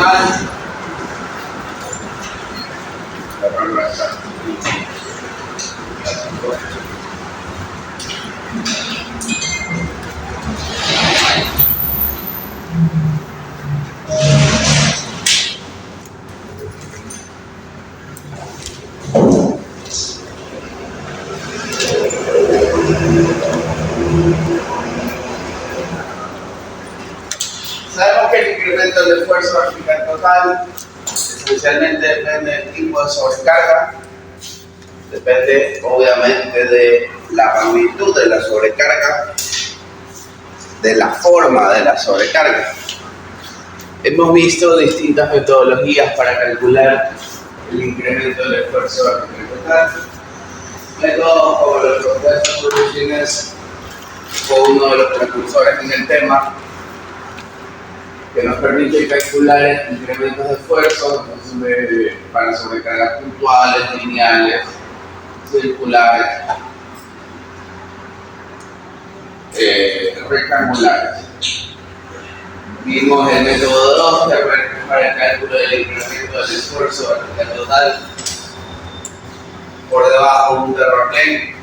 total. Sabemos que el incremento del esfuerzo vertical total esencialmente depende del tipo de sobrecarga, depende obviamente de la magnitud de la sobrecarga, de la forma de la sobrecarga. Hemos visto distintas metodologías para calcular el incremento del esfuerzo vertical total. Métodos como los propuestos por Business fue uno de los precursores en el tema, que nos permite calcular incrementos de esfuerzo para sobrecargas puntuales, lineales, circulares, rectangulares. Vimos el método 2 para el cálculo del incremento del esfuerzo vertical total por debajo de un terraplén,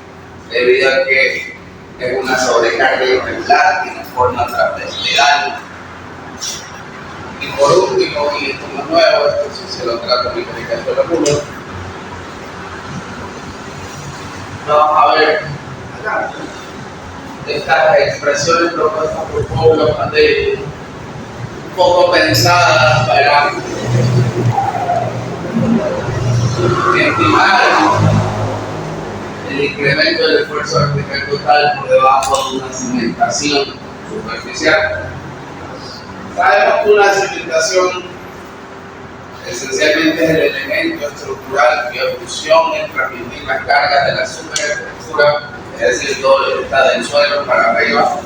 debido a que es una sobrecarga irregular que no forma trapezoidal. Y por último, y esto no es nuevo, esto sí se lo trata mecánica de solo uno, vamos a ver acá estas expresiones propuestas por Paulo Patelli, un poco pensadas para estimar el incremento del esfuerzo vertical total por debajo de una cimentación superficial. Sabemos que una cimentación esencialmente es el elemento estructural cuya función es transmitir las cargas de la superestructura, es decir, todo lo que está del suelo para arriba,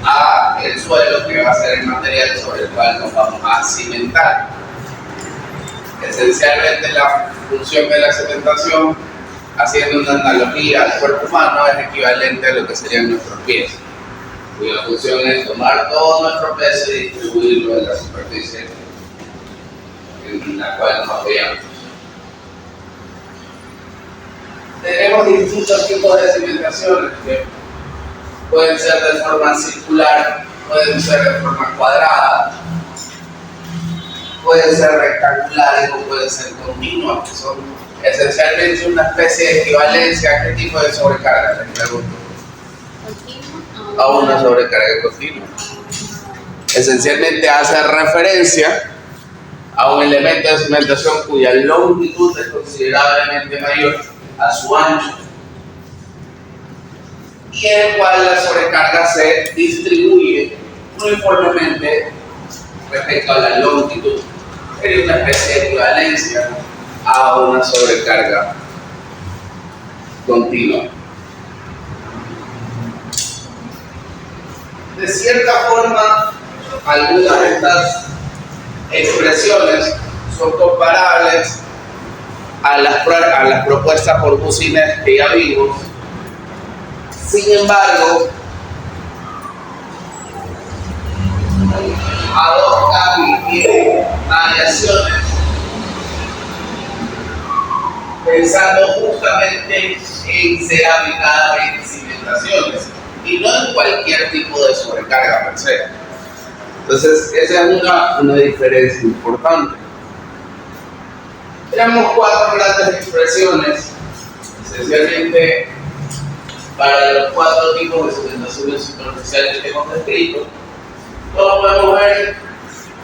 a el suelo, que va a ser el material sobre el cual nos vamos a cimentar. Esencialmente la función de la cimentación, haciendo una analogía al cuerpo humano, es equivalente a lo que serían nuestros pies, cuya función es tomar todo nuestro peso y distribuirlo en la superficie en la cual nos apoyamos. Tenemos distintos tipos de cimentaciones que pueden ser de forma circular, pueden ser de forma cuadrada, pueden ser rectangulares o pueden ser continuas, que son esencialmente una especie de equivalencia a qué tipo de sobrecarga, les pregunto. A una sobrecarga continua. Esencialmente hace referencia a un elemento de cimentación cuya longitud es considerablemente mayor a su ancho y en el cual la sobrecarga se distribuye uniformemente respecto a la longitud. Es una especie de equivalencia a una sobrecarga continua. De cierta forma, algunas de estas expresiones son comparables a las propuestas por Business que ya vimos. Sin embargo, adoptan y tienen variaciones pensando justamente en cerámica, en cimentaciones, y no en cualquier tipo de sobrecarga per se. Entonces, esa es una diferencia importante. Tenemos cuatro grandes expresiones, esencialmente para los cuatro tipos de cimentaciones superficiales que hemos descrito. Todos podemos ver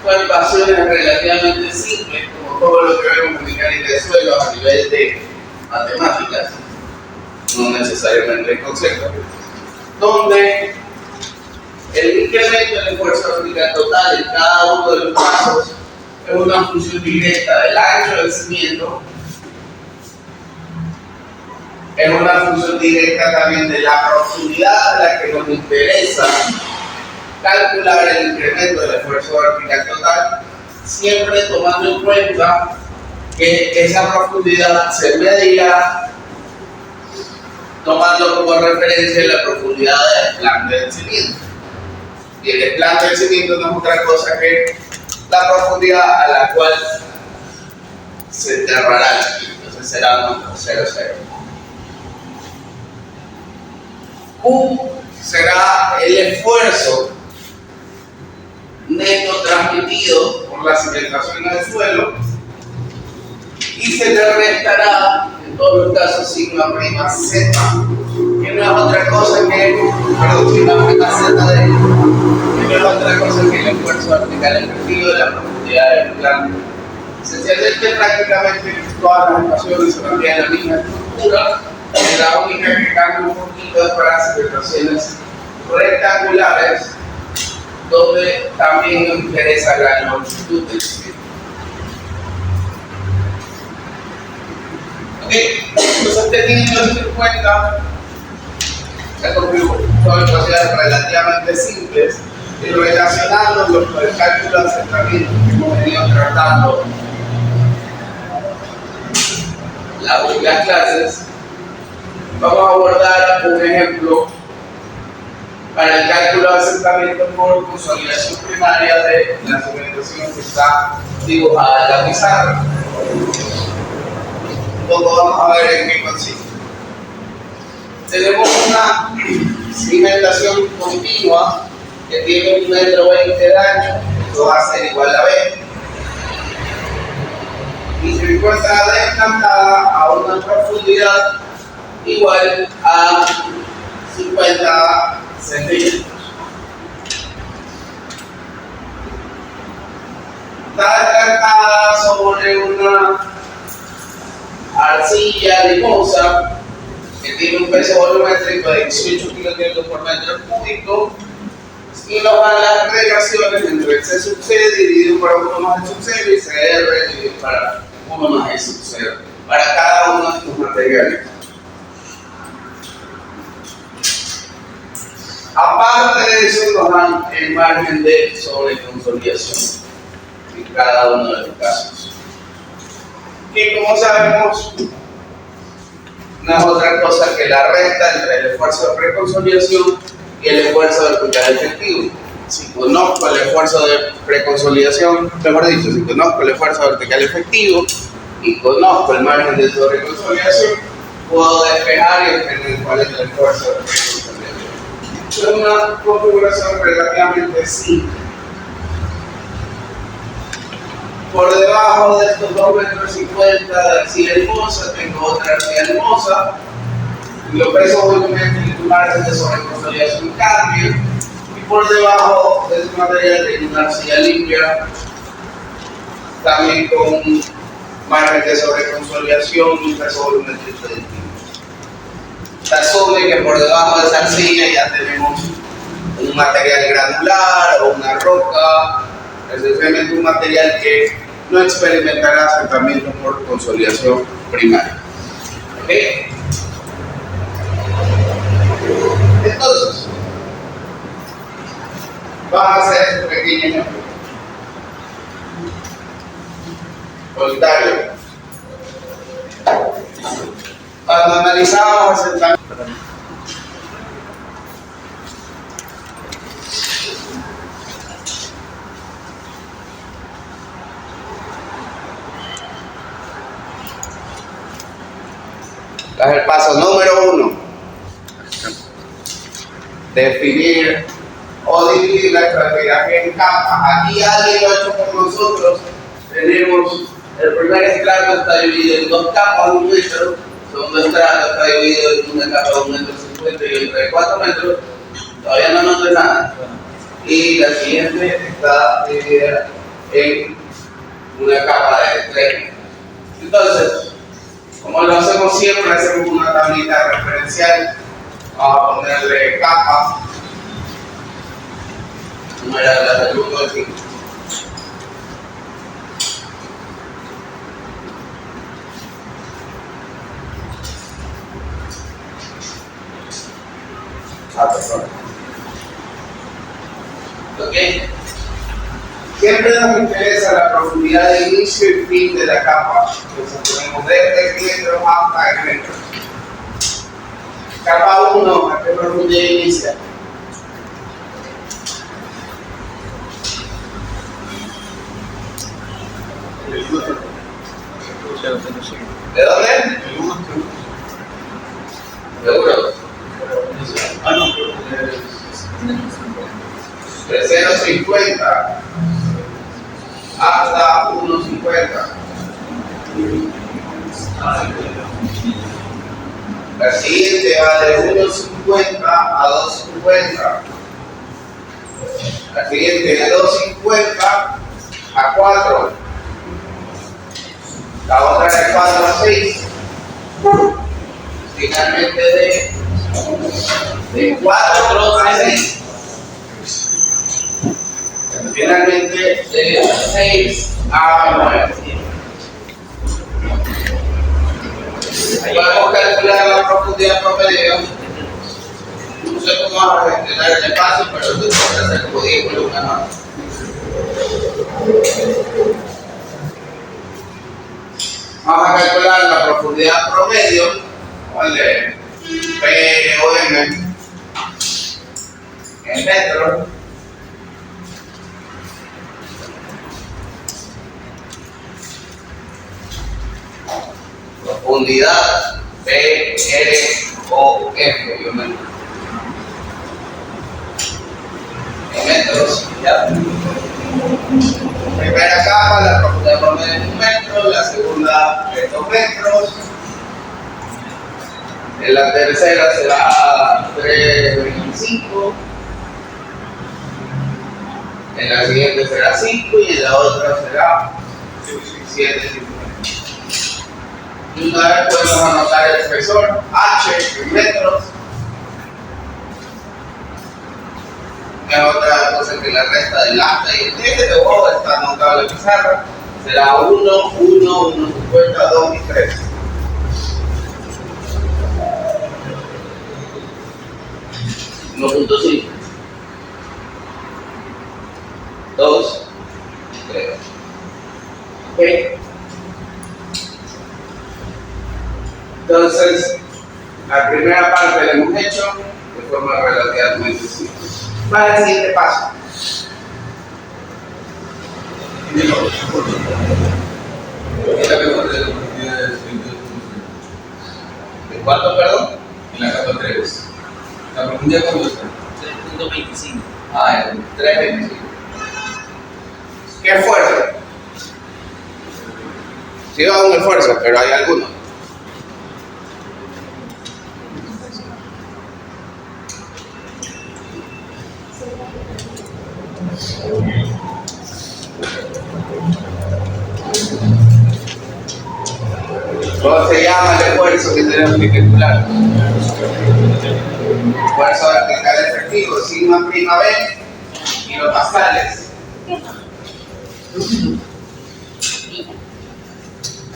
son ecuaciones relativamente simples, como todo lo que vemos en mecánica de suelo a nivel de matemáticas, no necesariamente en concepto, donde el incremento del esfuerzo vertical total en cada uno de los casos es una función directa del ancho del cimiento, es una función directa también de la profundidad a la que nos interesa calcular el incremento del esfuerzo vertical total, siempre tomando en cuenta que esa profundidad se medirá tomando como referencia la profundidad del desplante del cimiento. Y el desplante del cimiento no es otra cosa que la profundidad a la cual se enterrará. Entonces será 0, 0. Q será el esfuerzo neto transmitido por la cimentación en el suelo y se le restará en todos los casos sigma prima z, que no es otra cosa que, perdón, sigma prima z de, que no es otra cosa que el esfuerzo vertical efectivo de la profundidad del plano. Esencialmente, prácticamente todas las ecuaciones se mantienen la misma estructura, la única que cambia un poquito es para las situaciones rectangulares, donde también nos interesa la longitud del círculo. Entonces, teniendo esto en cuenta, son ecuaciones relativamente simples y relacionándolos con el cálculo de asentamiento que hemos venido tratando las últimas clases, vamos a abordar un ejemplo para el cálculo de asentamiento por consolidación primaria de la cimentación que está dibujada en la pizarra. Vamos a ver en qué consiste. Tenemos una cimentación continua que tiene 1,20 m de ancho, esto va a ser igual a B, y se encuentra descantada a una profundidad igual a 50 centímetros. Está descantada sobre una arcilla limosa que tiene un peso volumétrico de 18 kilogramos por metro cúbico y nos dan las relaciones entre el C sub C dividido por 1 más el sub 0 y CR dividido para 1 más el sub 0 para cada uno de estos materiales. Aparte de eso, nos dan el margen de sobreconsolidación en cada uno de los casos. Y como sabemos, no es otra cosa que la resta entre el esfuerzo de preconsolidación y el esfuerzo vertical efectivo. Si conozco el esfuerzo de preconsolidación, mejor dicho, si conozco el esfuerzo vertical efectivo y conozco el margen de sobreconsolidación, puedo despejar y obtener cuál es el esfuerzo de preconsolidación. Es una configuración relativamente simple. Por debajo de estos 2,50 m de arcilla limosa tengo otra arcilla limosa. Los pesos volumétricos y margen de sobreconsolidación cambian. Y por debajo de este material tengo una arcilla limpia, también con margen de sobreconsolidación y un peso volumétrico distinto. Se asume que por debajo de esa arcilla ya tenemos un material granular o una roca, esencialmente un material que no experimentará asentamiento por consolidación primaria. ¿Ok? Entonces, vamos a hacer este pequeño ejemplo. Voluntario. Cuando analizamos asentamiento, es el paso número 1. Definir o dividir la estratigrafía en capas. Aquí alguien lo ha hecho por nosotros. Tenemos el primer estrato está dividido en 2 capas de 1 metro. El segundo estrato está dividido en una capa de 1,50 m y otra de 4 metros. Todavía no noté nada. Y la siguiente está dividida en una capa de 3 metros. Entonces, como lo hacemos siempre, hacemos una tablita referencial. Vamos a ponerle capa, numerarla del 1 al 5. ¿Ok? Siempre nos interesa la profundidad de inicio y fin de la capa. Entonces ponemos desde el metro hasta el metro. Capa 1, ¿a qué profundidad inicia? ¿De dónde? ¿De euros? Ah, no, De 0,50 hasta 1,50. La siguiente va de 1,50 a 2,50. La siguiente de 2,50 a 4. La otra de 4 a 6. Finalmente de 4 a 6. Finalmente de 6 a 9. Podemos calcular la profundidad promedio. No sé cómo vamos a gestionar el espacio, pero esto puede ser jodido por una mano. Vamos a calcular la profundidad promedio, ¿vale? P o M en metros. Profundidad P, R o F, obviamente. En metros, ¿ya? Primera capa, la profundidad promedio es 1 metro, la segunda es 2 metros. En la tercera será 3,25. En la siguiente será 5 y en la otra será 7,50. Y una vez podemos anotar el espesor H en metros. Es otra cosa que la resta del lambda y el t de huevo está anotado en la pizarra. Será 1, 1, 1,50, 2 y 3. $1.5, 2, 3. Ok. Entonces, la primera parte la hemos hecho de forma relativamente simple. Para el siguiente paso. ¿De cuánto, perdón? en la capa 3. La profundidad cuánto está? 3.25. Ah, en 3,25. ¿Qué esfuerzo? Sí va un esfuerzo, pero hay algunos. ¿Cómo se llama el esfuerzo que tenemos que calcular? Esfuerzo vertical efectivo, sigma prima B, kilopascales.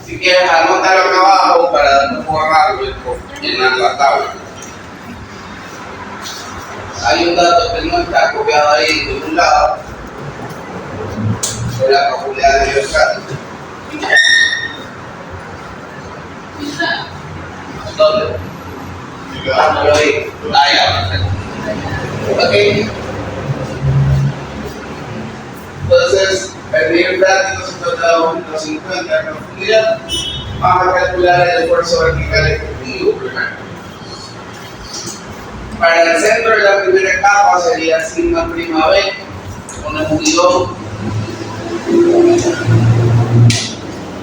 Si quieres, anótalo acá abajo para no borrarlo y llenar la tabla. Hay un dato que no está copiado ahí de un lado, de la profundidad de hidrostato. ¿Dónde? No lo vi. Ah, ya, perfecto. Ok. Entonces, el nivel práctico se trata de 1,50 de profundidad. Vamos a calcular el esfuerzo vertical efectivo primero. Para el centro de la primera capa sería sigma prima B, ponemos guión,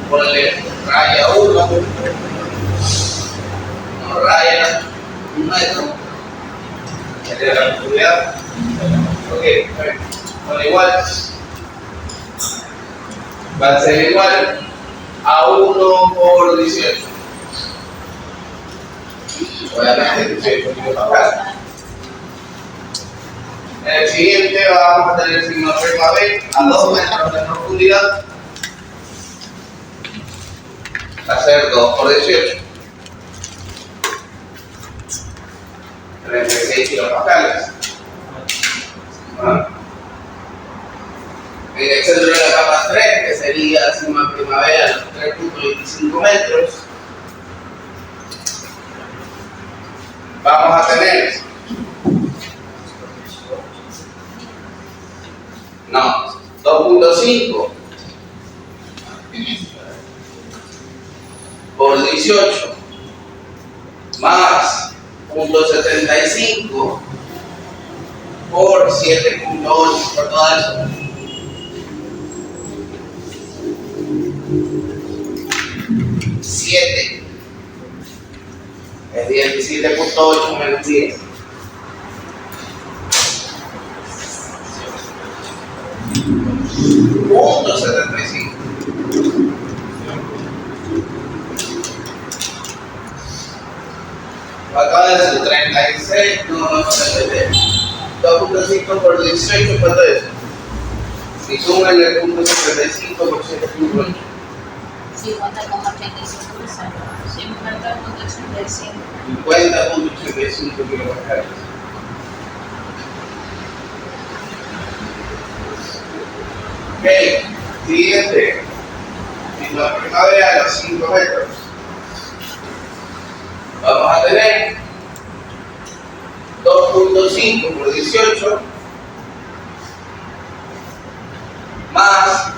ponle raya 1, no raya 1 metro, sería la profundidad. Ok, perfecto. Bueno, igual va a ser igual a 1 por 18. Obviamente 18 kilopascales. En el siguiente vamos a tener sigma prima B a 2 metros de profundidad. Va a ser 2 por 18. 36 kilopascales. En el centro de la capa 3, que sería sigma prima B a los 3,25 metros, vamos a tener, no, 2,5 por 18 más 0.75 por 7.8 por todo eso. Es 17.8 menos 10. Punto 75. Acaba de ser 36, no, 2.5 por 18, ¿cuánto es? Si suman el punto 75 por 7.8. 50,85%. 50,85. 50.85 kilocalorías. Ok, siguiente. Si la primavera a los 5 metros, vamos a tener 2.5 por 18 más,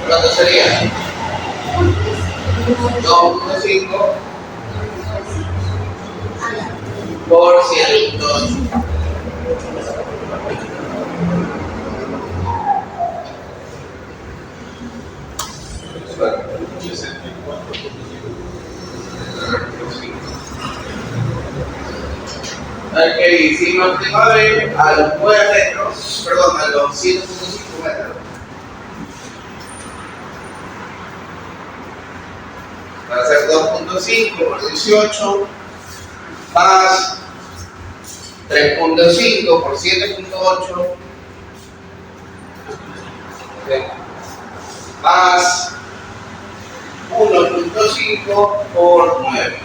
¿cuánto sería? 2.5 por 7.8. Ok, si nos primavera a los 9 metros, perdón, a los 7.5 metros. Va a ser 2.5 por 18 más 3.5 por 7.8 más 1.5 por 9.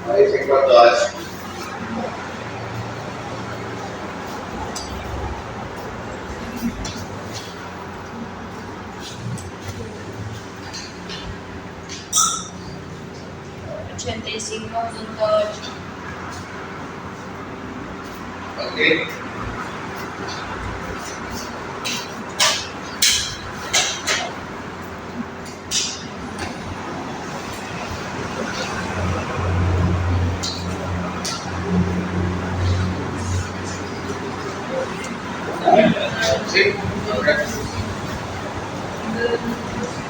A ver si cuánto hace. Ok. ¿Sí?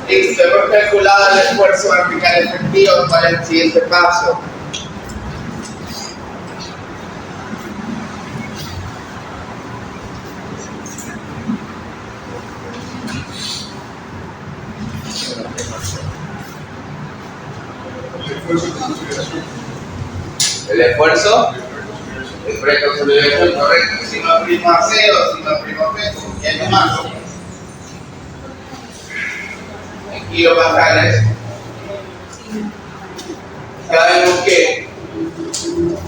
Listo, hemos calculado el esfuerzo vertical efectivo para el siguiente paso. El esfuerzo de preconsolidación, correcto. Si no prima C o si no prima P, como quieran llamarlo, en kilopascales, sabemos que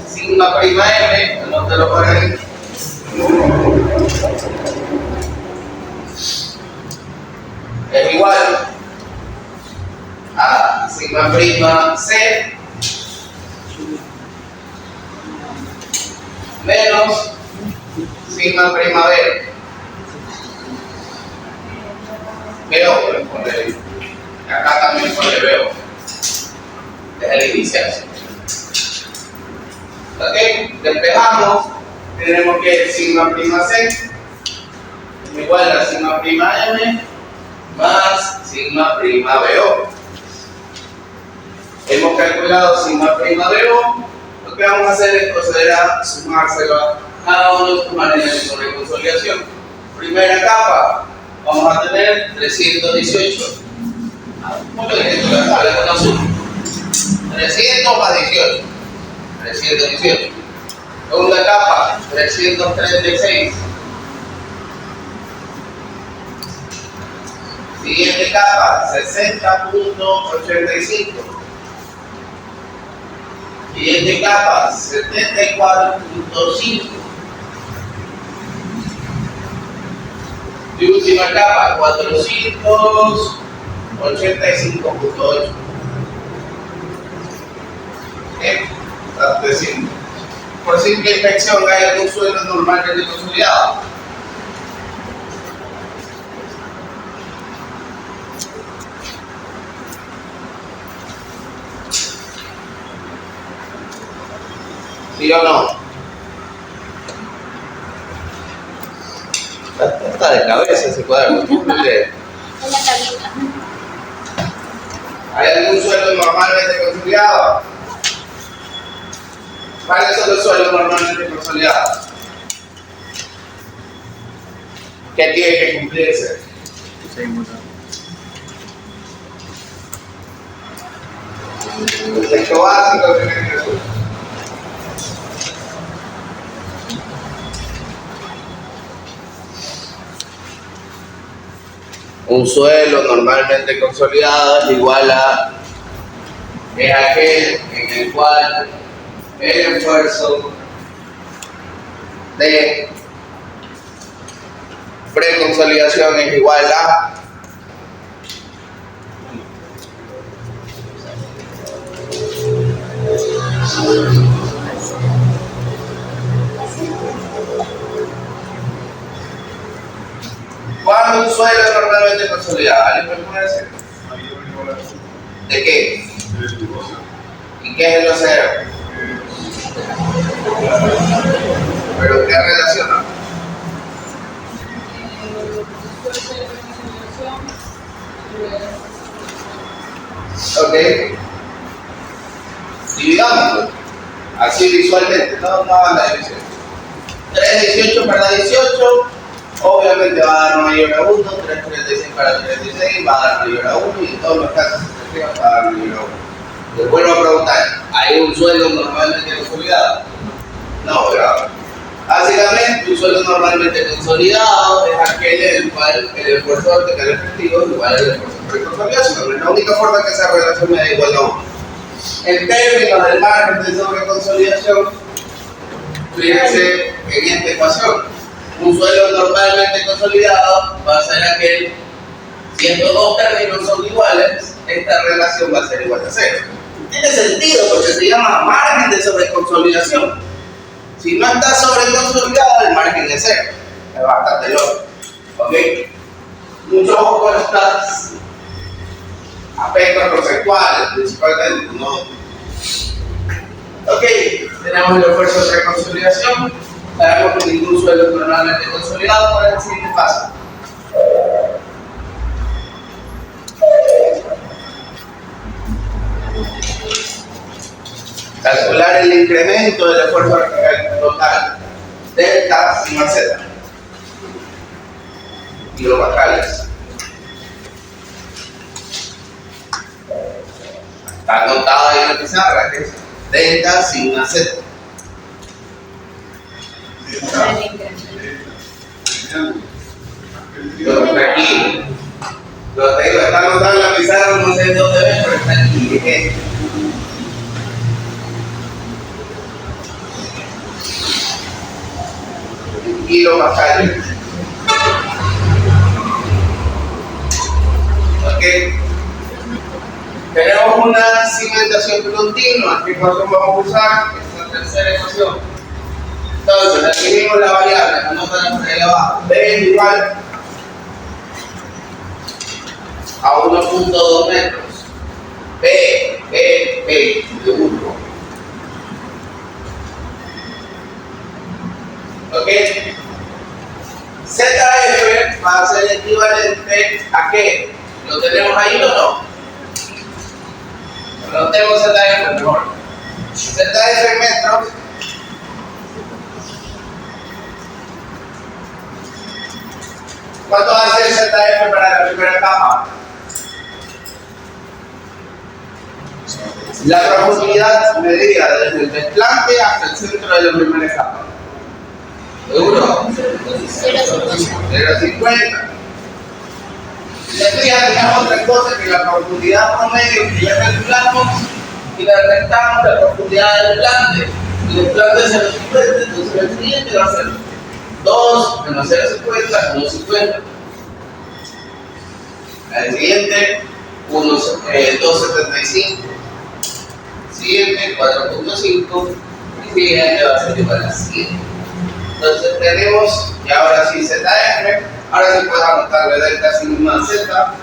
sigma prima M, anótalo por ahí, es igual a sigma prima C menos sigma prima B. Veo, pueden poner ahí. Acá también pone veo. Es el inicial. Ok, despejamos. Tenemos que sigma prima C es igual a sigma prima M más sigma prima BO. Hemos calculado sigma prima BO. Lo que vamos a hacer es proceder a sumárselo a cada uno de sus maneras de reconsolidación. Primera capa, vamos a tener 318. Mucho que esto la tabla con azul. 300 más 18. 318. Segunda capa, 336. Siguiente capa, 60.85. Siguiente capa, 74.5. Y última capa, 485.8. Por simple inspección, ¿hay algún suelo normalmente consolidado? ¿Sí o no? Está de cabeza ese cuaderno. En la cabina. ¿Hay algún sueldo normalmente consolidado? ¿Cuáles son los sueldos normalmente consolidados? ¿Qué tiene que cumplirse? El texto básico tiene que ser. Un sueldo normalmente consolidado es igual a es aquel en el cual el esfuerzo de preconsolidación es igual a ¿cuándo un sueldo es normalmente consolidado? ¿Alguien me puede decir? ¿De qué? ¿Y qué es el OCR? ¿Pero qué relaciona? Ok. Dividámoslo. Así visualmente, no van a división. 3,18 para 18, obviamente va a dar mayor a 1, 3,36 para 36 va a dar mayor a 1 y en todos los casos va a dar mayor a 1. Les vuelvo a preguntar, ¿hay un sueldo normalmente consolidado? No, ¿verdad? Básicamente, un sueldo normalmente consolidado es aquel en el cual el esfuerzo vertical efectivo es igual al esfuerzo de consolidación. Es la única forma que esa relación me da igual a 1. En términos del margen de sobreconsolidación, fíjense en esta ecuación. Un sueldo normalmente consolidado va a ser aquel, si estos dos términos son iguales, esta relación va a ser igual a 0. Tiene sentido porque se llama margen de sobreconsolidación. Si no está sobreconsolidado, el margen es 0. Es bastante lógico. ¿Ok? Mucho ojo con estas aspectos conceptuales, principalmente, ¿no? Ok, tenemos el esfuerzo de reconsolidación. Sabemos que ningún sueldo es normalmente consolidado. Por el siguiente paso. Calcular el incremento del esfuerzo vertical total, delta sigma z, kilopascales. Está anotado ahí en la pizarra, que es delta sigma z. Aquí, lo tengo, está anotado en la pizarra, no sé dónde ven, pero está aquí. Kilopascales. Ok. Tenemos una cimentación continua. ¿Qué ecuación vamos a usar? Esta tercera ecuación. Entonces, definimos la variable, anotamos ahí abajo. B es igual a 1,2 metros. B de 1. ¿Ok? ZF va a ser equivalente a qué? ¿Lo tenemos ahí o no? No tengo ZF mejor. ZF en metros. ¿Cuánto va a ser ZF para la primera capa? La profundidad medida desde el desplante hasta el centro de la primera capa. ¿Seguro? 0,50. Después tenemos otra cosa que la profundidad promedio que ya calculamos y la restamos la profundidad del desplante. El desplante es 0,50, entonces el siguiente va a ser 2 menos 0,50, 1,50. El siguiente, 2,75. Siguiente, 4,5. Y siguiente va a ser igual a 100. Entonces tenemos, y ahora sí ZF, ahora sí puedes anotarle delta sigma z.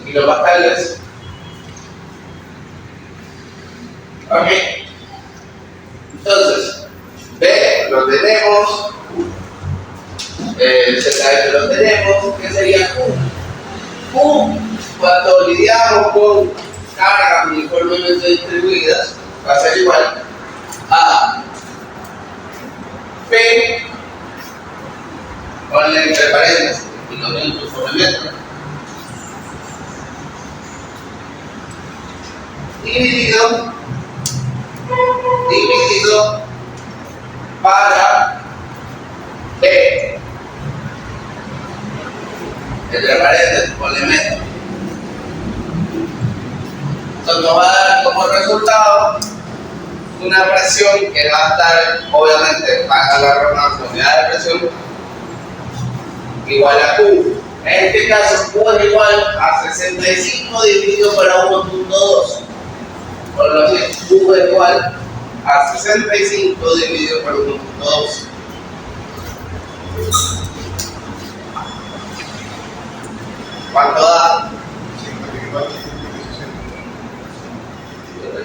kilopascales. Ok. Entonces, B lo tenemos, el ZF lo tenemos, ¿qué sería Q? Q, cuando lidiamos con cargas uniformemente distribuidas, va a ser igual a P, ponle entre paréntesis, kilonewton por metro, dividido para B, entre paréntesis, ponle metro. Entonces nos va a dar como resultado una presión que va a estar, obviamente, para la redundancia, unidad de presión igual a Q. En este caso, Q es igual a 65 dividido por 1.2. Por lo que Q es igual a 65 dividido por 1.2. ¿Cuánto da?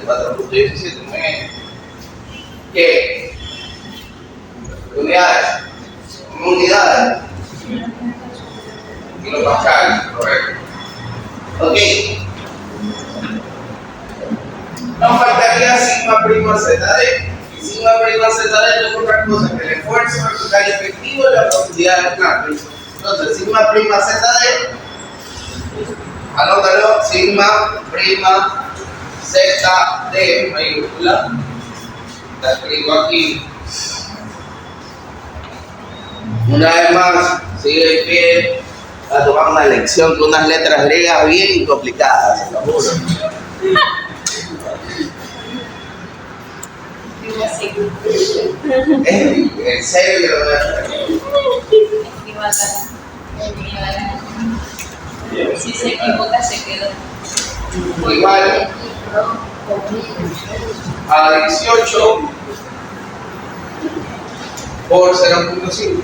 4.17. Muy bien. ¿Qué? Unidades. Unidades. Kilopascales, correcto. Ok. Nos faltaría sigma prima ZD. Y sigma prima ZD no es otra cosa que el esfuerzo vertical efectivo de la profundidad del cambio. Entonces, sigma prima ZD, anótalo, sigma prima ZD mayúscula. La escribo aquí. Una vez más, sigue de pie. Va a tomar una lección con unas letras griegas bien complicadas, se lo juro. En serio que lo voy a hacer. Si se equivoca, se quedó. Igual a 18 por 0.5.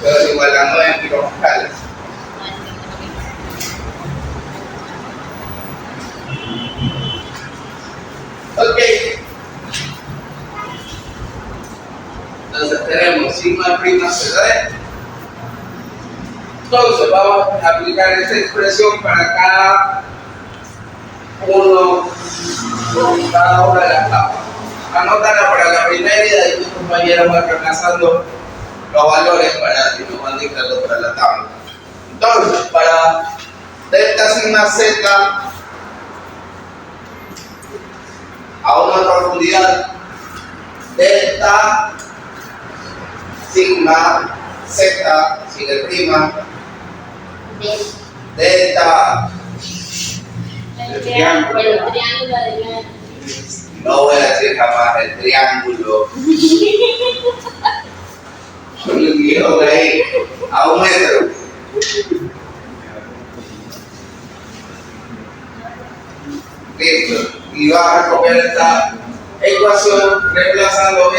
Pero es igual a 9 kilopascales. Ok. Entonces tenemos sigma prima ZD. Entonces vamos a aplicar esta expresión para cada una de las capas. Anótala para la primera y de ahí tus compañeros van reemplazando los valores para que nos van dictando para la tabla. Entonces, para delta sigma z a una profundidad delta sigma z sigue prima delta El triángulo adelante. no voy a decir jamás el triángulo. Yo le quiero ahí a 1 metro. Listo. Y vas a copiar esta ecuación reemplazando B,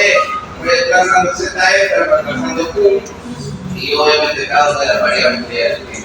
reemplazando ZF, reemplazando Q y obviamente cada una de las variables que hay aquí.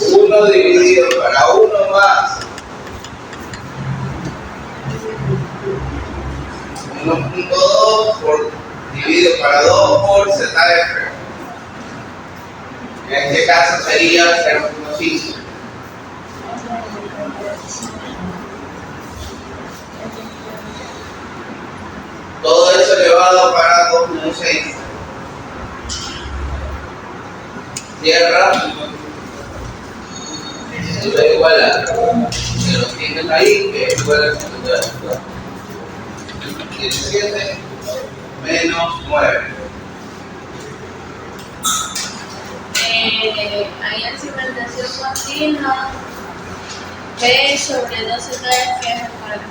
Uno dividido para 1 más 1.2 por dividido para 2 por ZF. En este caso sería 0.5. Todo eso elevado para 2.6. Cierra. Esto es igual a, que lo tienes ahí, que es igual a 50. 17 menos 9. Hay experimentación continua. B sobre 12 3 que es el cuadrado.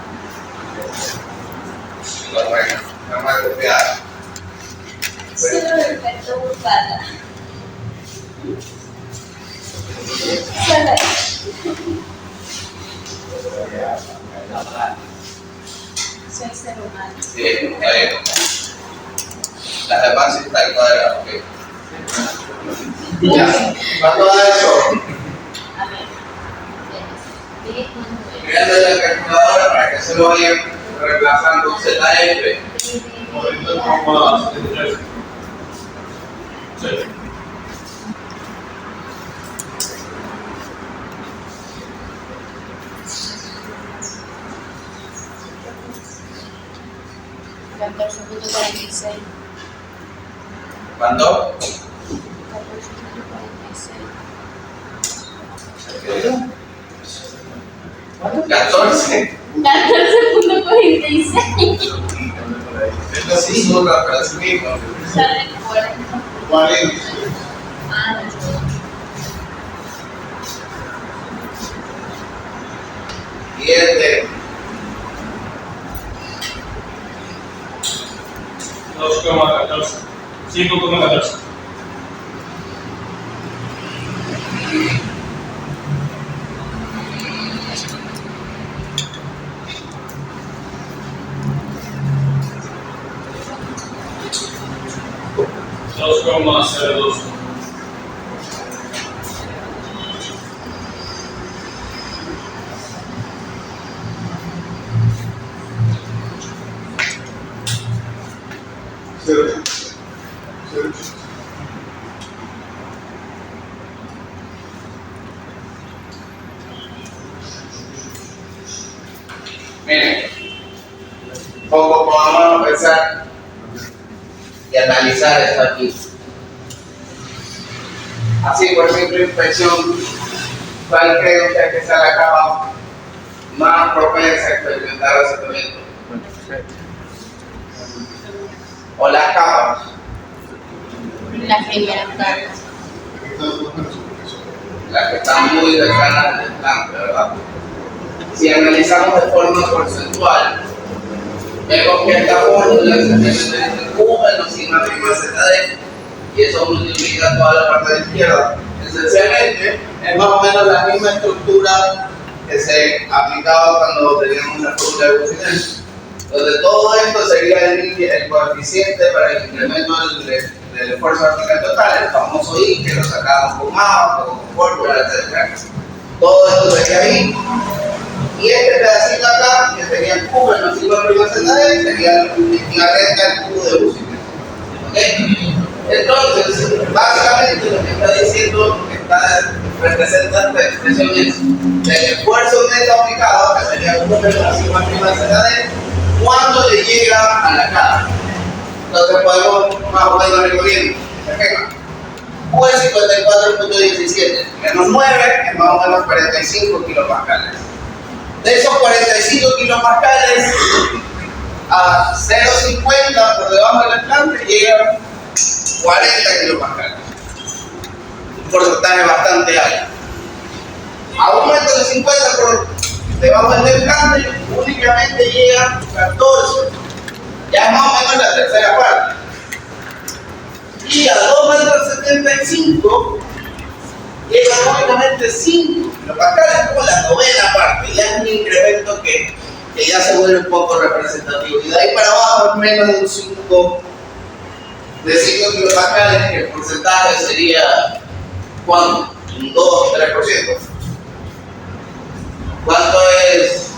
Correcto. Vamos a copiar. Solo el efecto burbuja. Solo soy ser humano. Bien, está bien. Las demás sí está el cuadrado, ok. Ya, ¿cuánto da eso? A ver. 10 más 9. Mirando la calculadora para que se lo vayan reemplazando ZF. 92,73. Sí. ¿Cuánto? 14. 14.46. Esto sí surra para sí mismo. Sale 40. 40. Ah, no. Siguiente. 2,14. 5,14. Dos coma 02. Miren, poco vamos a pensar y analizar esto aquí. Así, por simple inspección, ¿cuál cree usted que sea la capa más propensa a experimentar resentimiento? O las capas. La primera parte. Las que están muy cercanas del plante, ¿verdad? Si analizamos de forma porcentual, vemos que esta fórmula se tiene Q menos sigma prima ZD y eso multiplica toda la parte de izquierda. Esencialmente es más o menos la misma estructura que se aplicaba cuando teníamos la fórmula de Gaussian, donde todo esto sería el coeficiente para el incremento del esfuerzo vertical total, el famoso I que lo sacábamos con más, con fórmula, etc. Todo esto sería ahí. Y este pedacito acá, que sería el Q menos sigma prima ZD, sería la recta del Q de Gaussian. ¿Okay? Entonces, básicamente lo que está diciendo, representa esta expresión es el esfuerzo neto aplicado, que sería Q menos sigma prima ZD, cuando le llega a la cara. Entonces podemos más o menos recorriendo. Q es 54.17, menos 9 es más o menos 45 kilopascales. De esos 45 kilopascales, a 0,50 por debajo del plante llega 40 kilopascales. Un porcentaje bastante alto. A 1,50 m por debajo del plante únicamente llega 14. Ya es más o menos la tercera parte. Y a 2,75 m llega únicamente 5 kilopascales, como la novena parte. Ya es un incremento que ya se vuelve un poco representativo. Y de ahí para abajo es menos de un 5 kilopascales, que el porcentaje sería ¿cuánto? Un 2-3%. ¿Cuánto es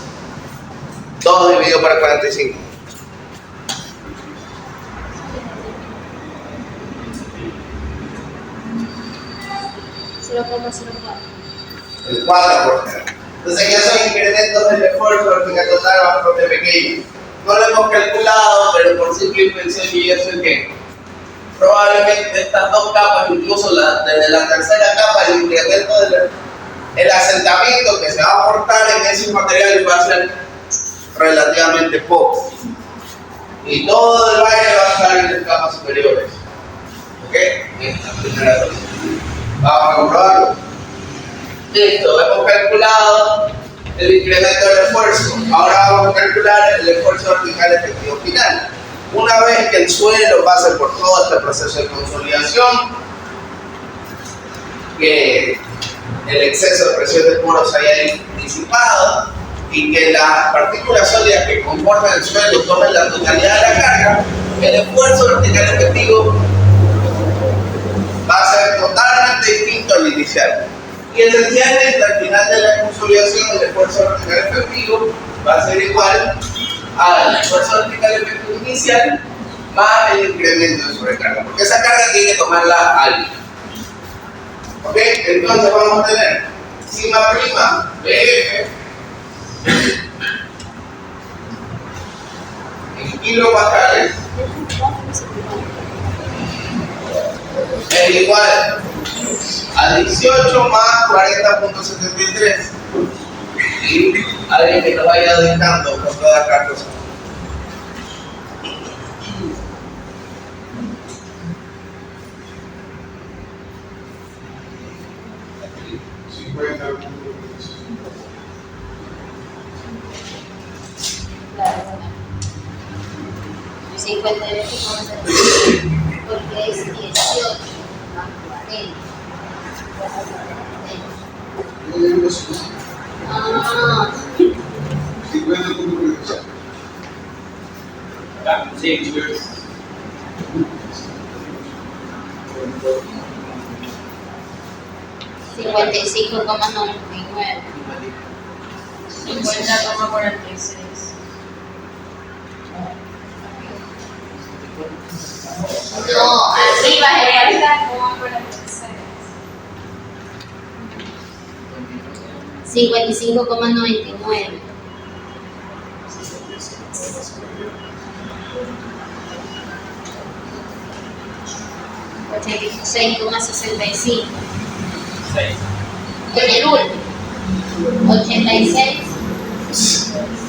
2 dividido por 45? El 4%. Entonces ya son incrementos del esfuerzo vertical total bastante pequeños. No lo hemos calculado, pero por simple invención y eso es que probablemente estas dos capas, incluso desde la tercera capa, el incremento del asentamiento que se va a aportar en esos materiales va a ser relativamente poco. y todo el valle va a estar en las capas superiores. ¿Ok? Esta primera dosis. Vamos a comprobarlo. Listo, hemos calculado el incremento del esfuerzo. Ahora vamos a calcular el esfuerzo vertical efectivo final. Una vez que el suelo pase por todo este proceso de consolidación, que el exceso de presión de poros haya disipado y que las partículas sólidas que comportan el suelo tomen la totalidad de la carga, el esfuerzo vertical efectivo va a ser totalmente distinto al inicial. Y esencialmente al final de la consolidación el esfuerzo vertical efectivo va a ser igual al esfuerzo vertical efectivo inicial más el incremento de sobrecarga, porque esa carga tiene que tomarla alguien. ¿Ok? Entonces vamos a tener sigma prima BF en kilopascales es igual a 18 más 40.73. Y alguien que nos vaya dictando con todas las cosas. Claro. 58 porque es 18 más 40. Ah, Sí, 55,99. 50,46. No, arriba es 55,99. $86,65. 6. En el último. 86.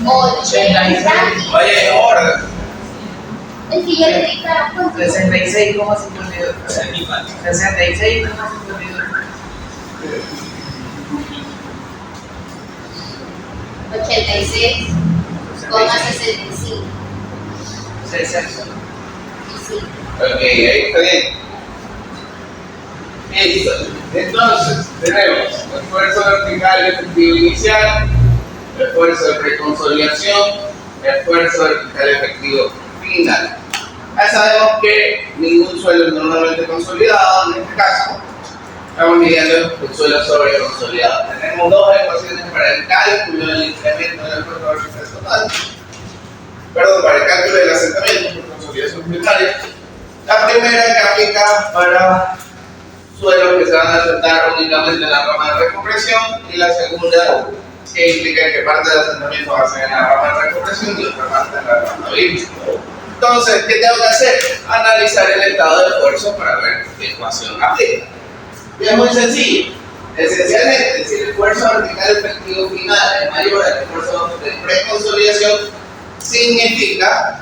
86. Oye, ahora. Es que yo le di claro cuánto. 66,52. 66,52. 86,65. 60. Sí. Ok, ahí está bien. Listo. Entonces, tenemos esfuerzo vertical efectivo inicial, esfuerzo de preconsolidación, esfuerzo vertical efectivo final. Ya sabemos que ningún suelo es normalmente consolidado, en este caso estamos midiendo el suelo sobreconsolidado. Tenemos dos ecuaciones para el cálculo del incremento del esfuerzo vertical total, para el cálculo del asentamiento por consolidación primaria. La primera que aplica para suelos que se van a asentar únicamente en la rama de recompresión, y la segunda que implica que parte del asentamiento va a ser en la rama de recompresión y otra parte en la rama de virus. Entonces, ¿qué tengo que hacer? Analizar el estado de esfuerzo para ver qué ecuación aplica. Y es muy sencillo. Esencialmente, si el esfuerzo vertical efectivo final es mayor al esfuerzo de preconsolidación, significa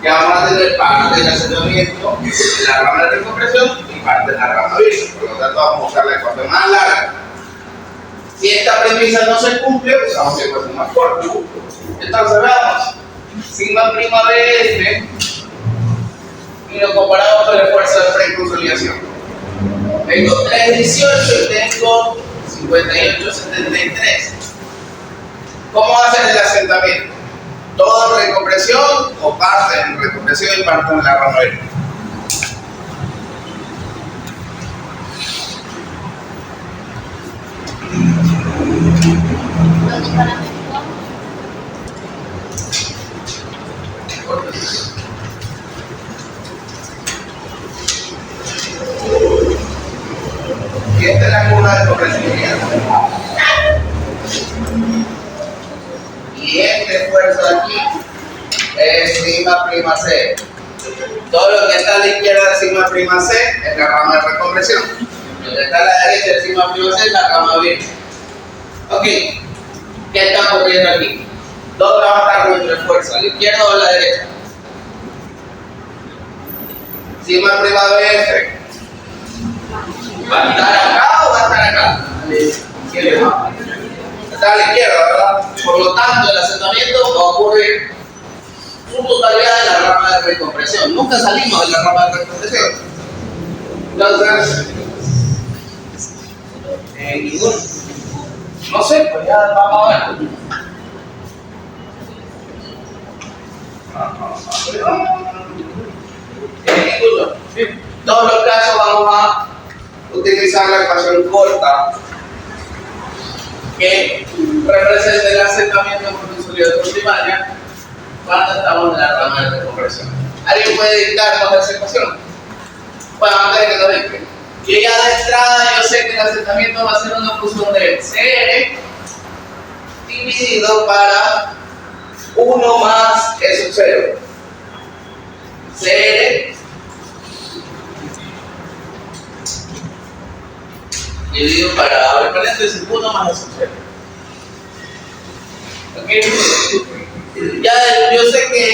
que vamos a tener parte del asentamiento en la rama de recompresión y parte en la rama virus. Por lo tanto, vamos a buscar la ecuación más larga. Si esta premisa no se cumple, pues vamos a la ecuación más corta. Entonces, veamos. Sigma prima BF y lo comparamos con el esfuerzo de preconsolidación. Tengo 3,18 y tengo 58,73. ¿Cómo va a ser el asentamiento? ¿Todo en recompresión o parte en recompresión y parte en la rama virus? ¿Dónde está la mejor? Y esta es la curva de compresibilidad. Y este esfuerzo de aquí es sigma prima C. Todo lo que está a la izquierda de sigma prima C es la rama de recompresión. Lo que está a la derecha de sigma prima C es la rama virus. Ok, ¿qué está ocurriendo aquí? ¿Dónde va a estar nuestro esfuerzo? ¿A la izquierda o a la derecha? Sigma prima de F. ¿Va a estar acá o va a estar acá? Está a la izquierda, ¿verdad? Por lo tanto, el asentamiento va a ocurrir su totalidad en la rama de recompresión. Nunca salimos de la rama de recompresión. Entonces, ninguno. No sé, pues ya vamos a ver. Ninguno. En todos los casos vamos a utilizar la ecuación corta que representa el asentamiento por un sólido primaria cuando estamos en la rama de recompresión. ¿Alguien puede dictarnos esa ecuación? Bueno, antes de que lo dicte. Y ya de entrada yo sé que el asentamiento va a ser una función de CR dividido para 1 más E sub 0. CR dividido para, abre paréntesis, 1 más E sub 0. ¿Ok? Ya yo sé que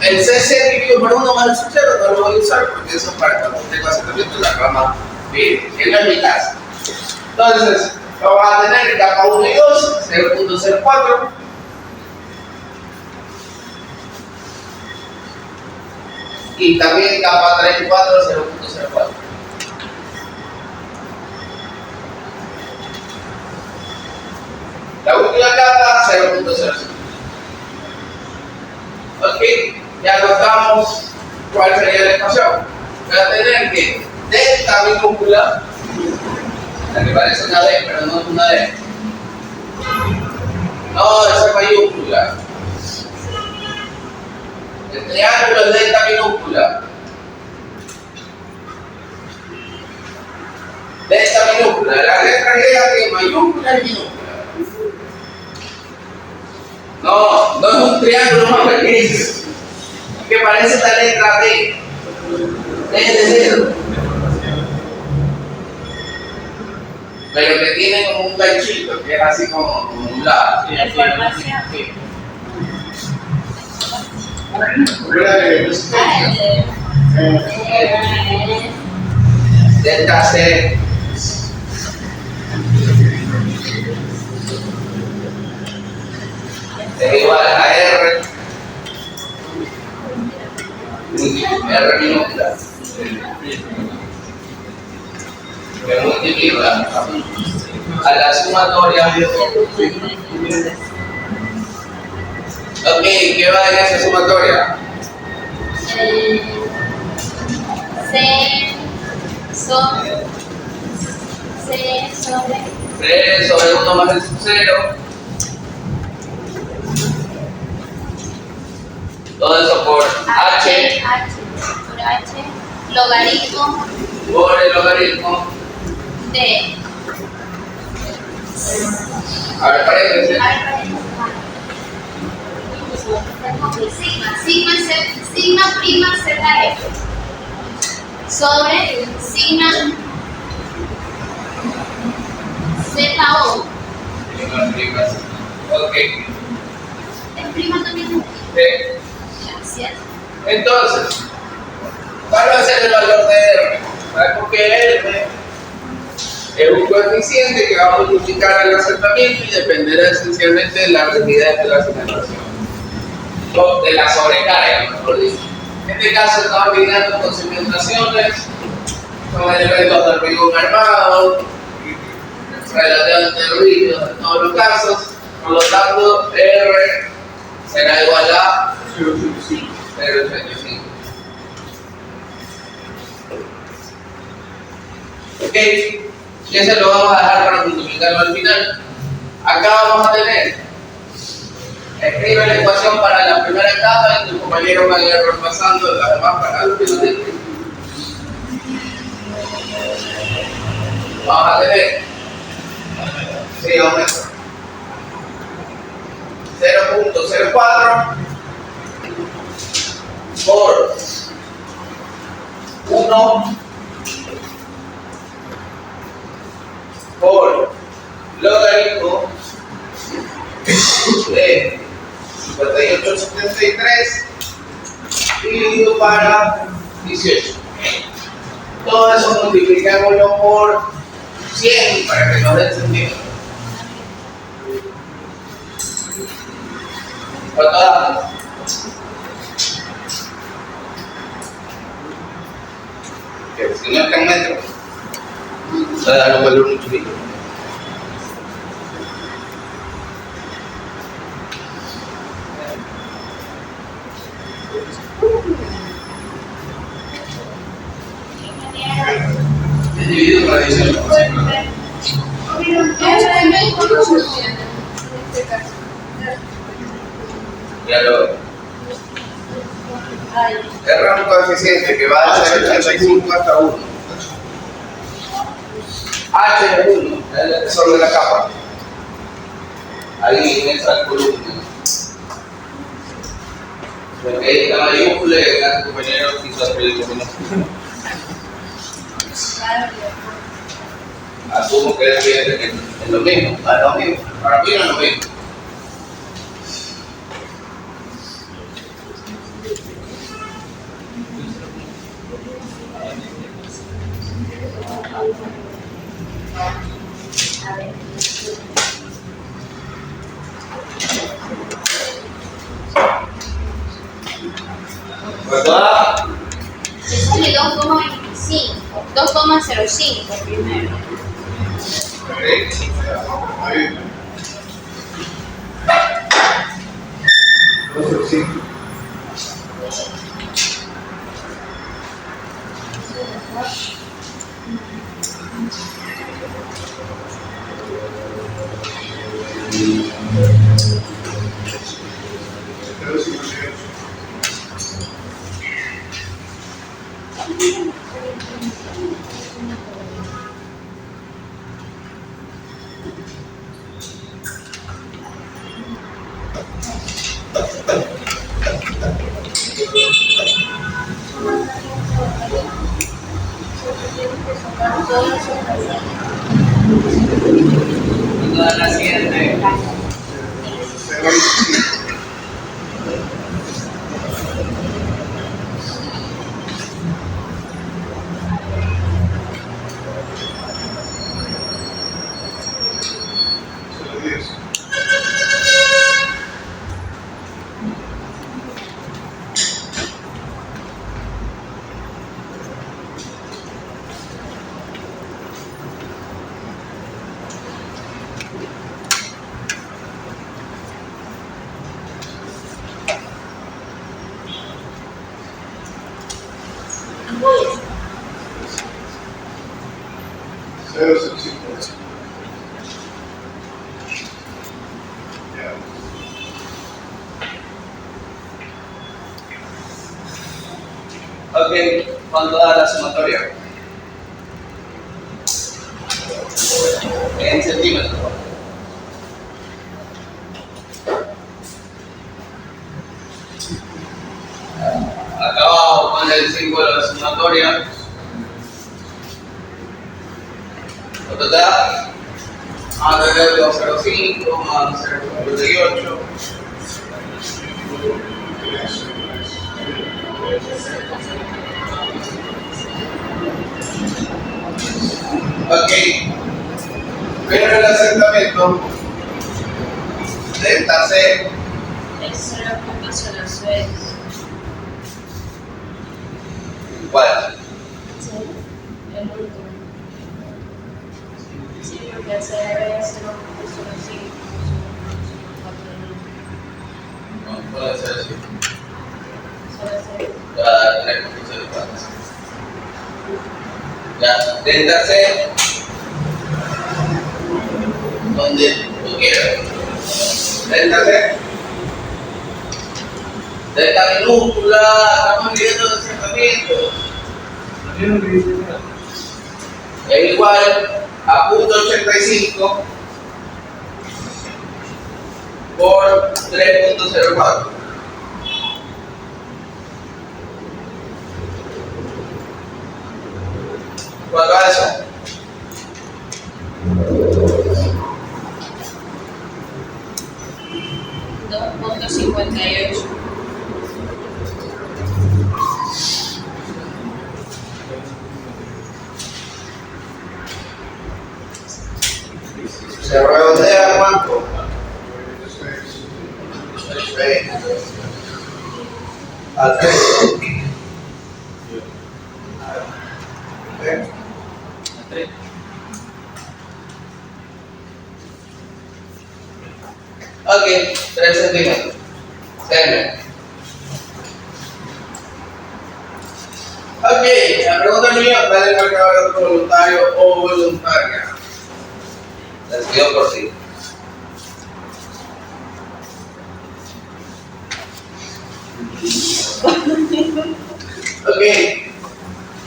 el CC dividido por 1 más E sub 0 no lo voy a usar porque eso es para cuando tengo asentamiento en la rama B, que no es mi caso. Entonces, vamos a tener que capa 1 y 2, 0.04. Y también capa 3 y 4, 0.04. La última capa, 0.05. Ok, ya notamos cuál sería la ecuación. Voy a tener que delta minúscula, la que parece una D, pero no es una D. No, esa es mayúscula. El triángulo es delta minúscula. Delta minúscula. La letra griega que mayúscula y minúscula. No, no es un triángulo más pequeño. Que parece la letra D. D de dedo. Pero que tiene como un ganchito, que es así como un lado. Información. Delta C. Es igual a R. R minúscula. Que multiplica a la sumatoria. Ok, ¿qué va en esa sumatoria? C sobre 3 sobre 1 más el sub 0. Todo eso por H por H logaritmo por el logaritmo. de A ver, paréntesis. sigma prima ZF sobre sigma ZO. Ok. ¿Es prima también? Gracias. Entonces, ¿cuál va a ser el valor de R? ¿Sabes por qué R es un coeficiente que va a multiplicar el asentamiento y dependerá esencialmente de la rigidez de la asentación? O de la sobrecarga, mejor dicho. En este caso estamos lidiando con cimentaciones, con elementos de hormigón armado, relativamente rígidos en todos los casos, por lo tanto R será igual a 0.85. Ok, y ese lo vamos a dejar para multiplicarlo al final. Acá vamos a tener, escribe la ecuación para la primera etapa y tu compañero va a ir repasando las demás para lo que nos dice. Vamos a tener, sí, aumento, 0.04 por 1 por logaritmo de 58.73 dividido para 18. Todo eso multiplicámoslo por 100 para que nos dé sentido. ¿Cuánto da? Que si no está en metros, va a dar un valor muy chiquito. Es dividido por la división. Ya lo R un coeficiente que va a ser 85 hasta 1. H es 1, es el espesor de la capa. Ahí en esa columna. Porque la mayúscula y el compañero quiso hacer el camino. Asumo que es evidente que es lo mismo, es lo mismo. Para mí no es lo mismo. ¿Verdad? Se sale 2,25. 2,05 primero. Toda la siguiente. Ok, ¿cuánto da la sumatoria? En centímetros. Acá abajo pone el símbolo de sumatoria. ¿Cuánto te da? Vamos a tener 205 más 0,58. Ok, pero el asentamiento delta C Es 0,06. igual. El último. Sí, porque el CR es 0,05. No puede ser así. 0,06. Ya, 3,04. Ya, delta C, donde tú quieras. Delta C, delta minúscula, estamos midiendo el asentamiento. Es igual a 0.85 por 3.04. ¿Cuánto da eso? $2,58. ¿Se redondea cuánto? 6. Al 3. Ok, 3 centímetros. Cm. Ok, la pregunta mía, ¿cuál es el marcador voluntario o voluntaria? Les pido por sí. Ok.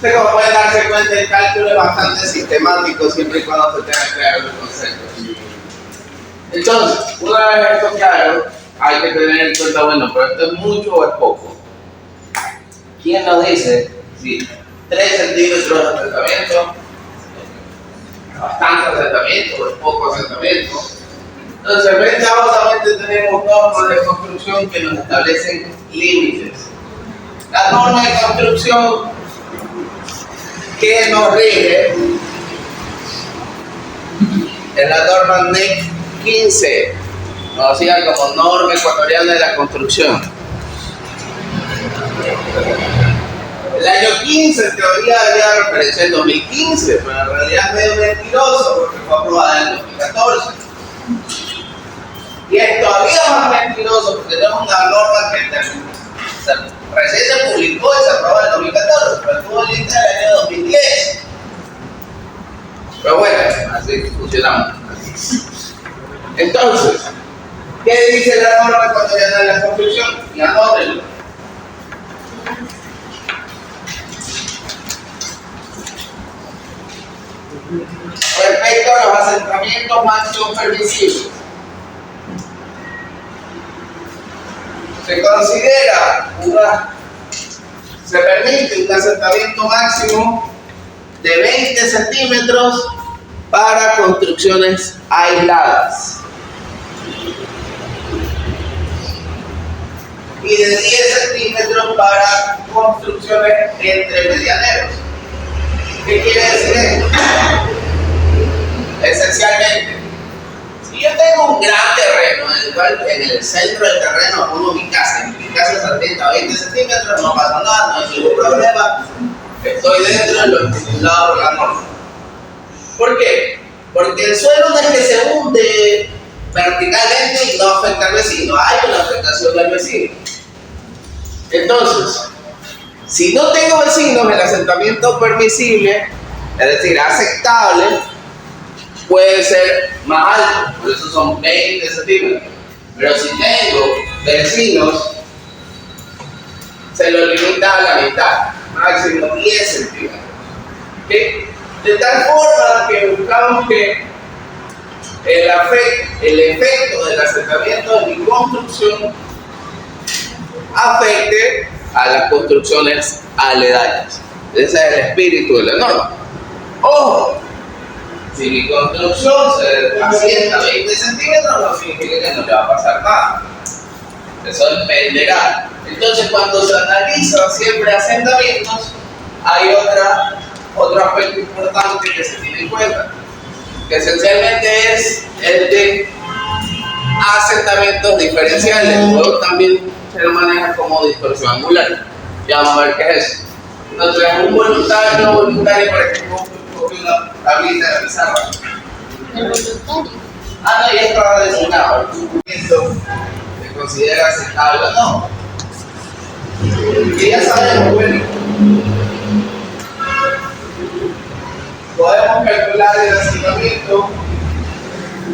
Como pueden darse cuenta, el cálculo es bastante sistemático siempre y cuando se tenga claro el concepto. Entonces, una vez esto claro, hay que tener en cuenta, bueno, pero esto es mucho o es poco. ¿Quién nos dice si 3 centímetros de asentamiento, bastante asentamiento o es poco asentamiento? Entonces, básicamente tenemos normas de construcción que nos establecen límites. La norma de construcción que nos rige es la norma NEC 15, conocida como Norma Ecuatoriana de la Construcción. El año 15 en teoría había referencia en 2015, pero en realidad es medio mentiroso porque fue aprobada en 2014. Y es todavía más mentiroso porque tenemos una norma que recién se publicó y se aprobó en 2014, pero estuvo lista en el año 2010. Pero bueno, así funcionamos. Entonces, ¿qué dice la norma ecuatoriana de la construcción? Y anótenlo. Respecto a los asentamientos máximos permisibles, se permite un asentamiento máximo de 20 centímetros para construcciones aisladas y de 10 centímetros para construcciones entre medianeros. ¿Qué quiere decir esto? Esencialmente, si yo tengo un gran terreno en el cual en el centro del terreno pongo mi casa es a 20 centímetros, no pasa nada, no hay ningún problema, estoy dentro de lo estipulado por la norma. ¿Por qué? Porque el suelo no es que se hunde verticalmente y no afecta al vecino, hay una afectación al vecino. Entonces, si no tengo vecinos, el asentamiento permisible, es decir, aceptable, puede ser más alto, por eso son 20 centímetros. Pero si tengo vecinos, se lo limita a la mitad, máximo 10 centímetros. ¿Okay? De tal forma que buscamos que el efecto del asentamiento de mi construcción afecte a las construcciones aledañas. Ese es el espíritu de la norma. Ojo, si mi construcción se asienta 20 centímetros, no significa que no le va a pasar nada. Eso dependerá. Entonces, cuando se analiza siempre asentamientos, hay otro aspecto importante que se tiene en cuenta, que esencialmente es el de asentamientos diferenciales, luego también se lo maneja como distorsión angular. Ya vamos a ver qué es eso. Entonces, un voluntario, por ejemplo, copio una tablita de la pizarra. El voluntario. No, ya estaba designado. Esto se considera aceptable o no. Y ya sabemos, bueno, podemos calcular el asentamiento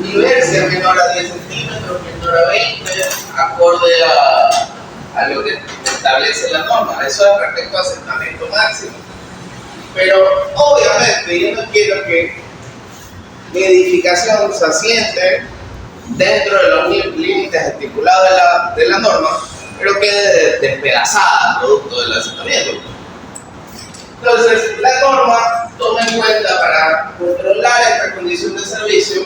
y ver si es menor a 10 centímetros, menor a 20, acorde a lo que establece la norma. Eso es respecto a asentamiento máximo. Pero obviamente yo no quiero que mi edificación se asiente dentro de los límites estipulados de la norma, pero quede despedazada producto del asentamiento. Entonces, la norma toma en cuenta, para controlar esta condición de servicio,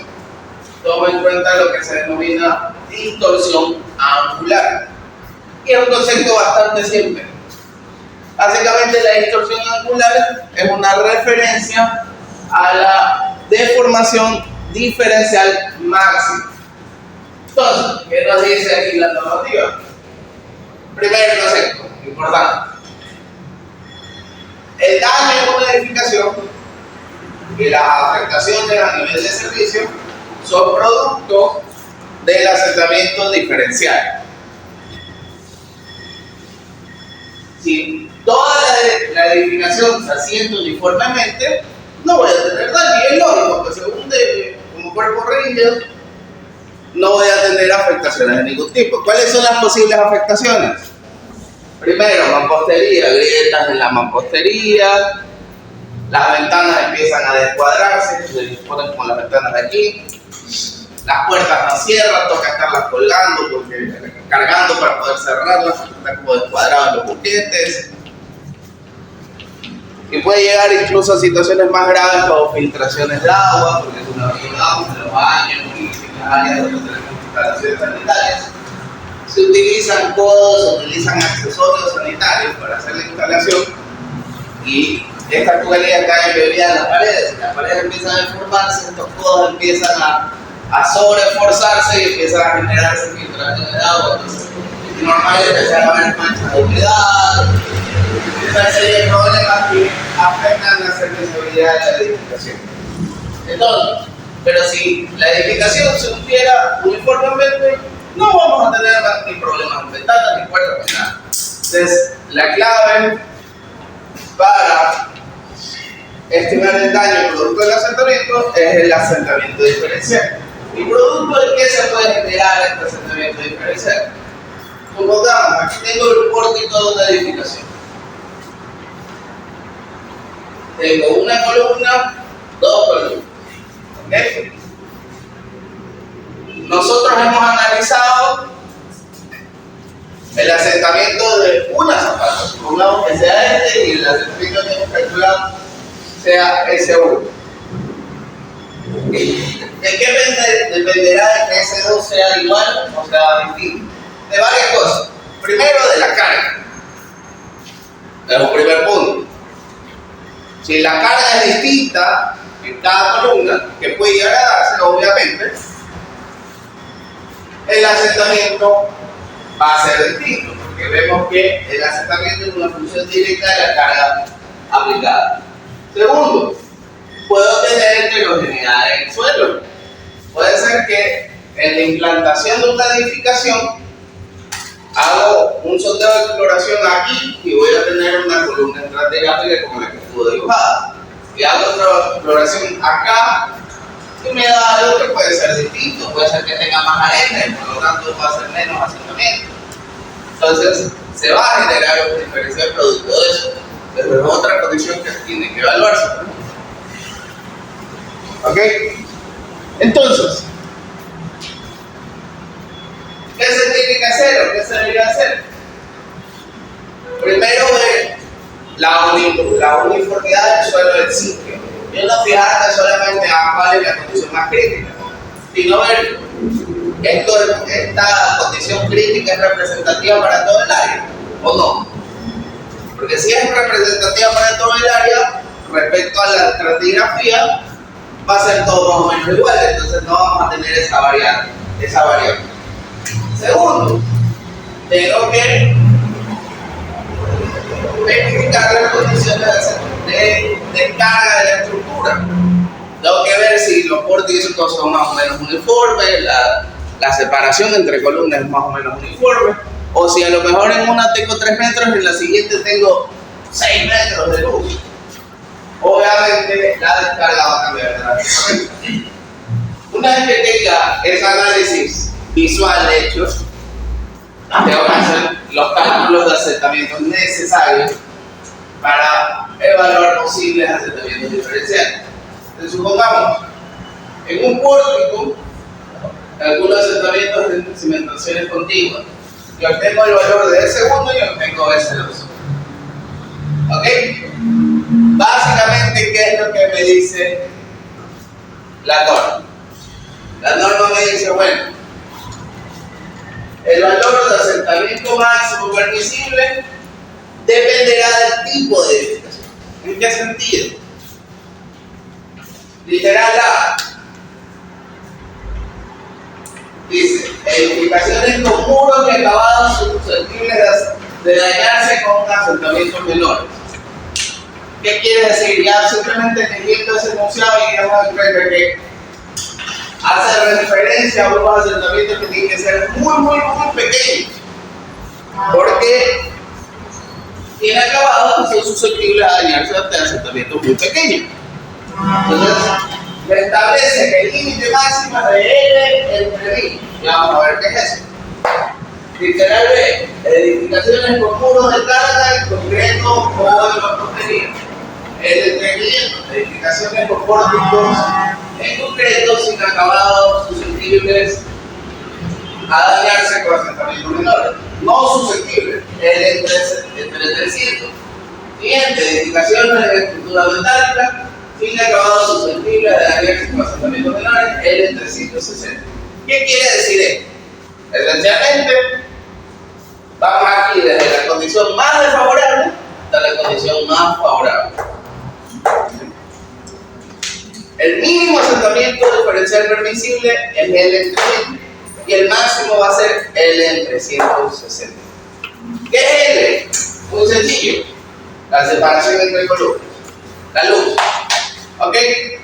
toma en cuenta lo que se denomina distorsión angular. Y es un concepto bastante simple. Básicamente, la distorsión angular es una referencia a la deformación diferencial máximo. Entonces, ¿qué nos dice aquí la normativa? Primer concepto, importante. El daño en una edificación y las afectaciones a nivel de servicio son producto del asentamiento diferencial. Si toda la edificación se asienta uniformemente, no voy a tener daño. Y es lógico que según como cuerpo rígido, no voy a tener afectaciones de ningún tipo. ¿Cuáles son las posibles afectaciones? Primero, mampostería, grietas en la mampostería, las ventanas empiezan a descuadrarse, se disponen como las ventanas de aquí, las puertas no cierran, toca estarlas colgando, cargando para poder cerrarlas, porque están como descuadrados los boquetes. Y puede llegar incluso a situaciones más graves como filtraciones de agua, porque es una vamos en los baños y en las áreas donde tenemos instalaciones sanitarias. Se utilizan codos, se utilizan accesorios sanitarios para hacer la instalación y esta tubería está embebida en las paredes empiezan a deformarse, estos codos empiezan a sobreforzarse y empiezan a generarse filtraciones de agua. Entonces, es normal empezar a haber manchas de humedad, una serie de problemas que afectan la serviciabilidad de la edificación. Entonces, pero si la edificación se hundiera uniformemente, no vamos a tener ni problemas en ventanas, ni puertas, ni nada. Entonces, la clave para estimar el daño producto del asentamiento es el asentamiento diferencial. ¿Y producto de qué se puede generar este asentamiento diferencial? Supongamos, aquí tengo el pórtico de una edificación. Tengo una columna, dos columnas. ¿Okay? Nosotros hemos analizado el asentamiento de una zapata. Supongamos que sea este y el asentamiento que hemos calculado sea S1. ¿De qué dependerá de que S2 sea igual o sea distinto? De varias cosas. Primero, de la carga. Es un primer punto. Si la carga es distinta en cada columna, que puede llegar a darse, obviamente, el asentamiento va a ser distinto, porque vemos que el asentamiento es una función directa de la carga aplicada. Segundo, puedo tener heterogeneidad en el suelo. Puede ser que en la implantación de una edificación hago un sondeo de exploración aquí y voy a tener una columna estratigráfica como la que estuvo dibujada. Y hago otra exploración acá y me da algo que puede ser distinto. Puede ser que tenga más arena y por lo tanto va a ser menos asentamiento. Entonces se va a generar un diferencial producto de eso. Pero es otra condición que tiene que evaluarse. ¿Ok? Entonces, ¿qué se tiene que hacer o qué se debería hacer? Primero ver la uniformidad del suelo del sitio. Y no fijarse solamente a cuál es la condición más crítica, sino ver esta condición crítica es representativa para todo el área o no. Porque si es representativa para todo el área, respecto a la estratigrafía, va a ser todo más o menos igual, entonces no vamos a tener esa variable. Segundo, tengo que verificar las condiciones de carga de la estructura. Tengo que ver si los pórticos son más o menos uniformes, la separación entre columnas es más o menos uniforme, o si a lo mejor en una tengo 3 metros y en la siguiente tengo 6 metros de luz. Obviamente la descarga va a cambiar drásticamente. Una vez que tenga ese análisis visual hecho, tengo que hacer los cálculos de asentamiento necesarios para evaluar posibles asentamientos diferenciales. Entonces, supongamos, en un pórtico, algunos asentamientos de cimentaciones contiguas. Yo obtengo el valor de S1 y obtengo S2. ¿Ok? Básicamente, ¿qué es lo que me dice la norma? La norma me dice, bueno, el valor de asentamiento máximo permisible dependerá del tipo de edificación. ¿En qué sentido? Literal A, edificaciones con muros y acabados susceptibles de dañarse con asentamientos menores. ¿Qué quiere decir? Ya simplemente leyendo ese enunciado y ya vamos a ver que hace referencia a unos asentamientos que tienen que ser muy pequeños, porque tiene acabados que son susceptibles a dañarse ante asentamientos muy pequeños. Entonces, me establece que el límite máximo es de L entre I. Ya vamos a ver qué es eso. Literal B, edificaciones con muros de carga en concreto o de mampostería. L entre 500, edificaciones con pórticos en concreto sin acabados susceptibles a dañarse con asentamientos menores. No susceptibles, L entre 300. Siguiente, edificaciones de estructura metálica sin acabados susceptibles de dañarse con asentamientos menores, L entre 160. ¿Qué quiere decir esto? Esencialmente, vamos aquí desde la condición más desfavorable hasta la condición más favorable. El mínimo asentamiento diferencial permisible es L entre 100 y el máximo va a ser L entre 160. ¿Qué es L? Muy sencillo. La separación entre columnas. La luz. ¿Ok?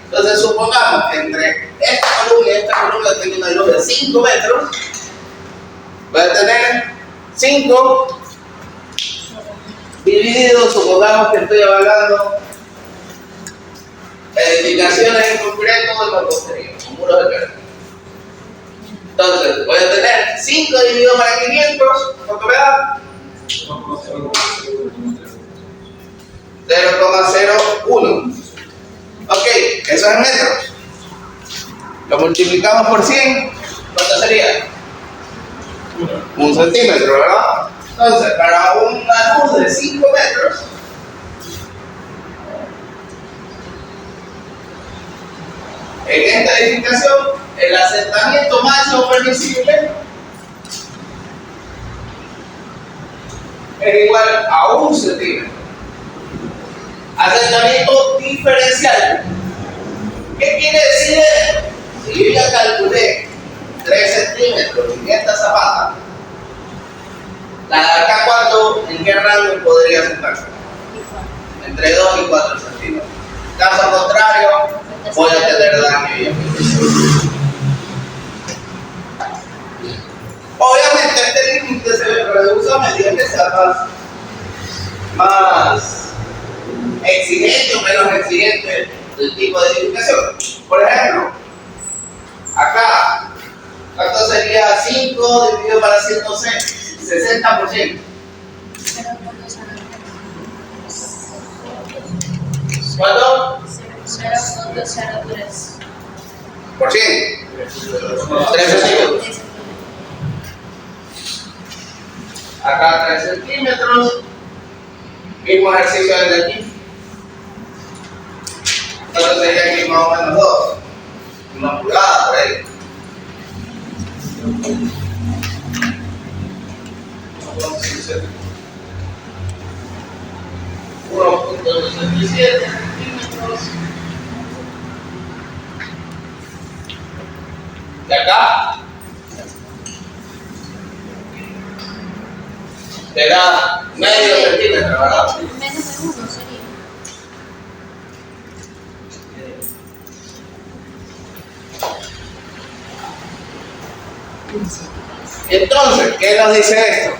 Entonces supongamos que entre esta columna y esta columna tengo una luz de 5 metros. Voy a tener 5 dividido, supongamos que estoy hablando edificaciones en concreto de mampostería, con muros de carga. Entonces, voy a tener 5 dividido para 500, ¿cuánto me da? 0,01. Ok, eso es metros. Lo multiplicamos por 100, ¿cuánto sería? 1 centímetro, ¿verdad? Entonces, para una luz de 5 metros, en esta edificación, el asentamiento máximo permisible es igual a 1 centímetro. Asentamiento diferencial. ¿Qué quiere decir esto? Si yo ya calculé 3 centímetros en esta zapata, la de acá, ¿en qué rango podría sentarse? Entre 2 y 4 centímetros. Caso contrario, voy a tener daño y afectación. Obviamente este límite se reduce a medida que sea más exigente o menos exigente del tipo de edificación. Por ejemplo, acá, ¿cuánto sería 5 dividido para 106? 60%. ¿Cuánto? 0.03. ¿Por 100? 3 centímetros. Acá 3 centímetros. Mismo ejercicio desde aquí. Entonces sería aquí más o menos 2. Una pulgada por ahí. 1.67 centímetros. De acá te da medio centímetro, ¿verdad? Menos de 1 sería. Entonces, ¿qué nos dice esto?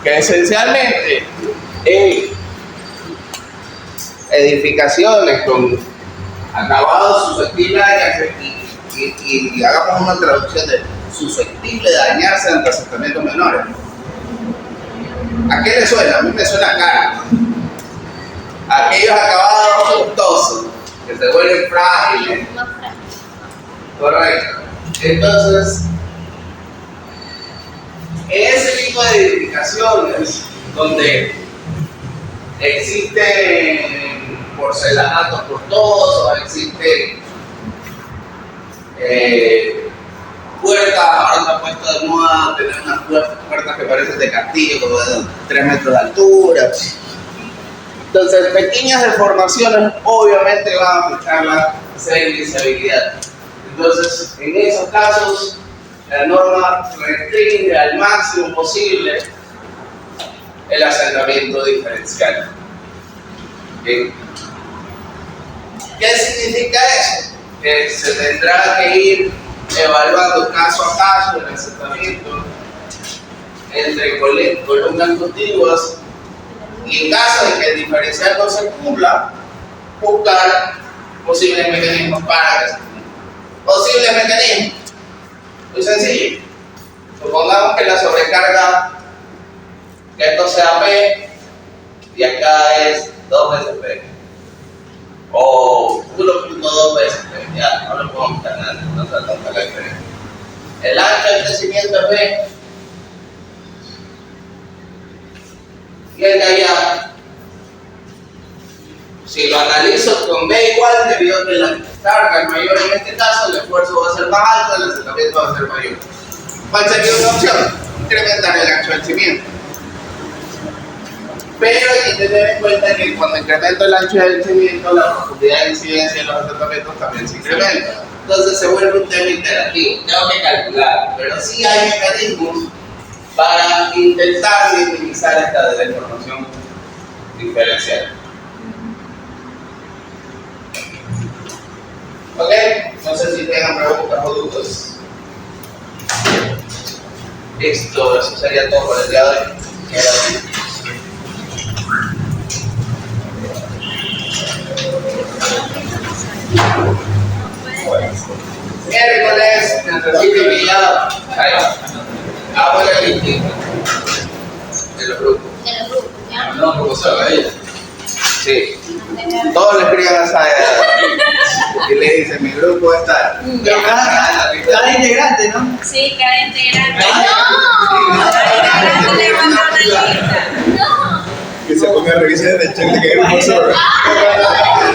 Que esencialmente edificaciones con acabados susceptibles y hagamos una traducción de susceptible de dañarse ante asentamientos menores. ¿A qué le suena? A mí me suena cara. Aquellos acabados costosos que se vuelven frágiles. Más frágil. Correcto. Entonces, ese tipo de edificaciones donde existen porcelanatos costosos, existen puertas, ahora se ha puesto de moda tener unas puertas que parecen de castillo, como de 3 metros de altura. Entonces, pequeñas deformaciones obviamente van a afectar la serviciabilidad. Entonces, en esos casos, la norma restringe al máximo posible el asentamiento diferencial. ¿Okay? ¿Qué significa eso? Que se tendrá que ir evaluando caso a caso el asentamiento entre columnas contiguas y en caso de que el diferencial no se cumpla, buscar posibles mecanismos para que se cumpla. Posibles mecanismos. Muy sencillo. Supongamos que la sobrecarga, que esto sea P y acá es 2 veces P. O 1.2 veces P. Ya, no lo podemos quitar nada, no se tanta la diferencia. El ancho de crecimiento es P. Y el de allá, si lo analizo con B igual, debido a que la carga es mayor en este caso, el esfuerzo va a ser más alto, el asentamiento va a ser mayor. ¿Cuál sería una opción? Incrementar el ancho del cimiento. Pero hay que tener en cuenta que cuando incremento el ancho del cimiento, la profundidad de incidencia de los asentamientos también se incrementa. Entonces se vuelve un tema interactivo. Tengo que calcular, pero sí hay mecanismos para intentar minimizar esta deformación diferencial. ¿Ok? No sé si tengan preguntas o dudas. Listo, eso sería todo por el día de hoy. Miércoles, necesito que ya hago el link de los grupos. En el grupo, ¿ya? No, proposar a ella. Sí. Todos le escriban a esa y le dicen, mi grupo está. Cada integrante, ¿no? Sí, cada integrante. No. Cada integrante le manda una lista. No. Que se ponga a revisar en el chat de que grupo sobre. Ah,